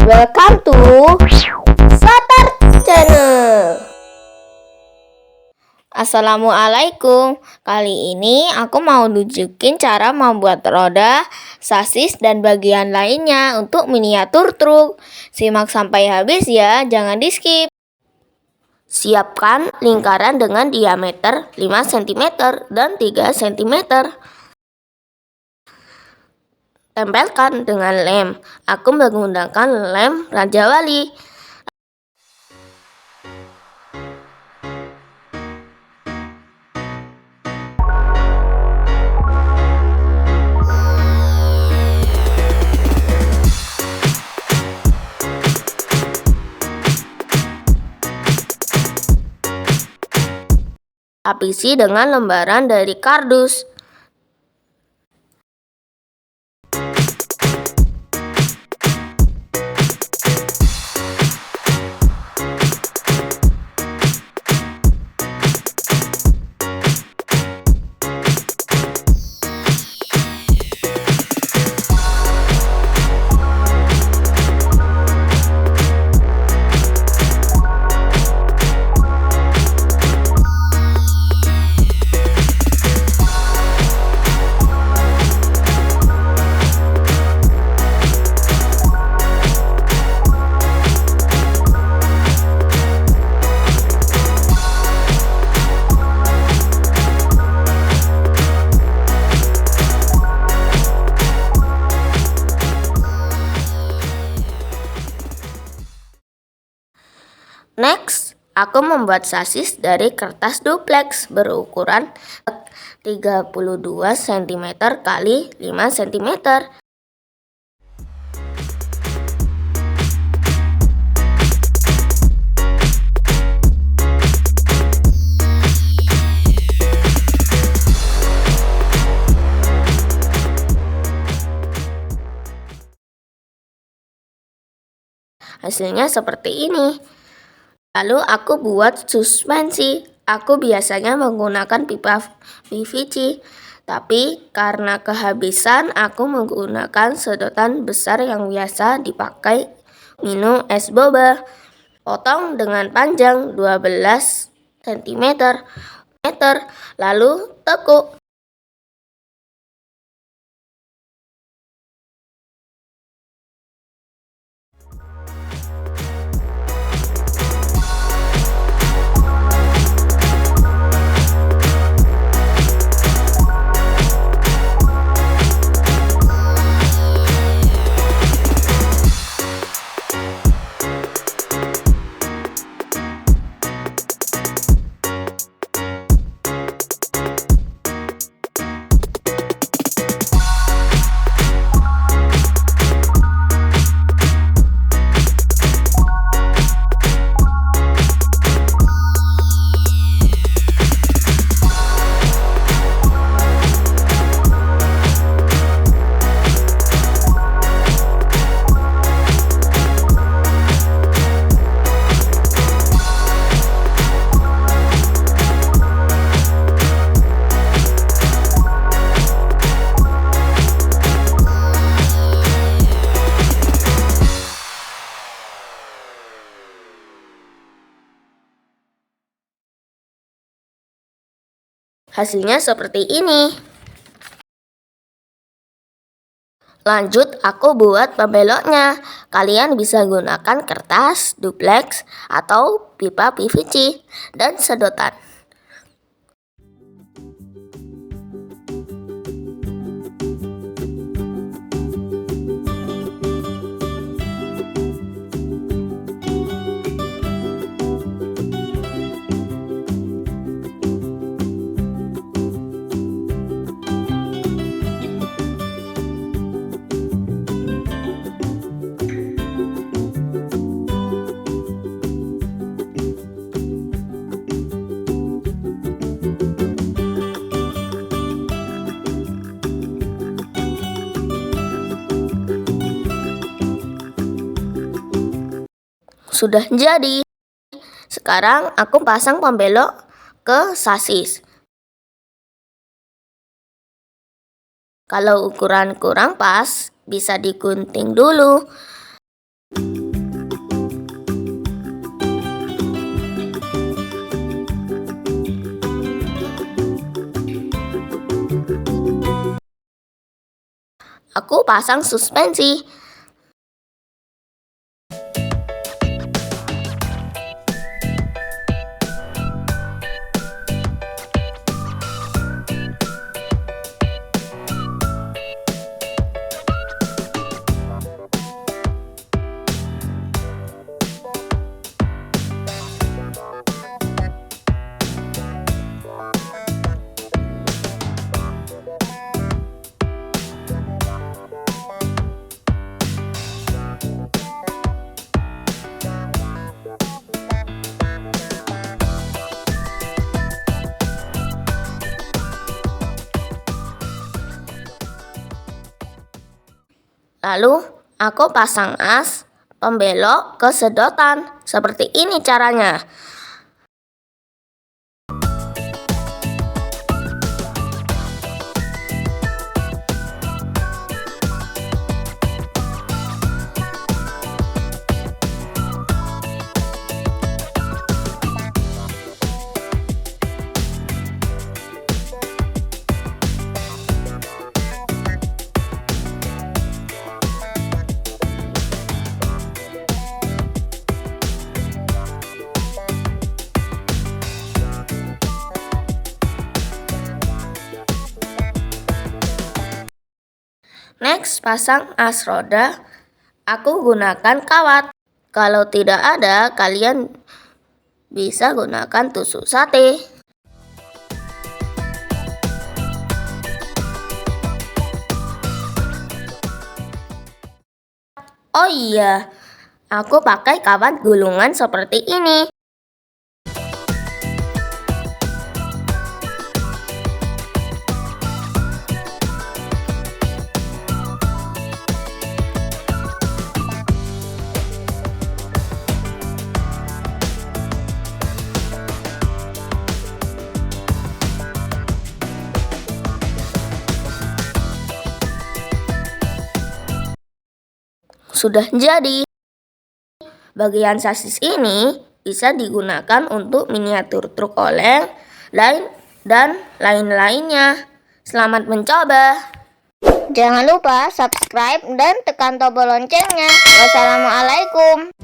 Welcome to Satar Channel. Assalamualaikum. Kali ini aku mau nunjukin cara membuat roda, sasis, dan bagian lainnya untuk miniatur truk. Simak sampai habis ya, jangan di skip. Siapkan lingkaran dengan diameter 5 cm dan 3 cm. Tempelkan dengan lem. Aku menggunakan lem Raja Wali. Lapisi dengan lembaran dari kardus. Next, aku membuat sasis dari kertas duplex berukuran 32 cm x 5 cm. Hasilnya seperti ini. Lalu aku buat suspensi. Aku biasanya menggunakan pipa PVC, tapi karena kehabisan aku menggunakan sedotan besar yang biasa dipakai minum es boba. Potong dengan panjang 12 cm, lalu tekuk. Hasilnya seperti ini. Lanjut, aku buat pembeloknya. Kalian bisa gunakan kertas, duplex, atau pipa PVC, dan sedotan. Sudah jadi. Sekarang aku pasang pembelok ke sasis. Kalau ukuran kurang pas, bisa digunting dulu. aku pasang suspensi. Lalu aku pasang as pembelok ke sedotan. Seperti ini caranya. Next, pasang as roda. Aku gunakan kawat. Kalau tidak ada, kalian bisa gunakan tusuk sate. Oh iya, aku pakai kawat gulungan seperti ini. Sudah jadi. Bagian sasis ini bisa digunakan untuk miniatur truk oleng dan lain-lainnya. Selamat mencoba. Jangan lupa subscribe dan tekan tombol loncengnya. Wassalamualaikum.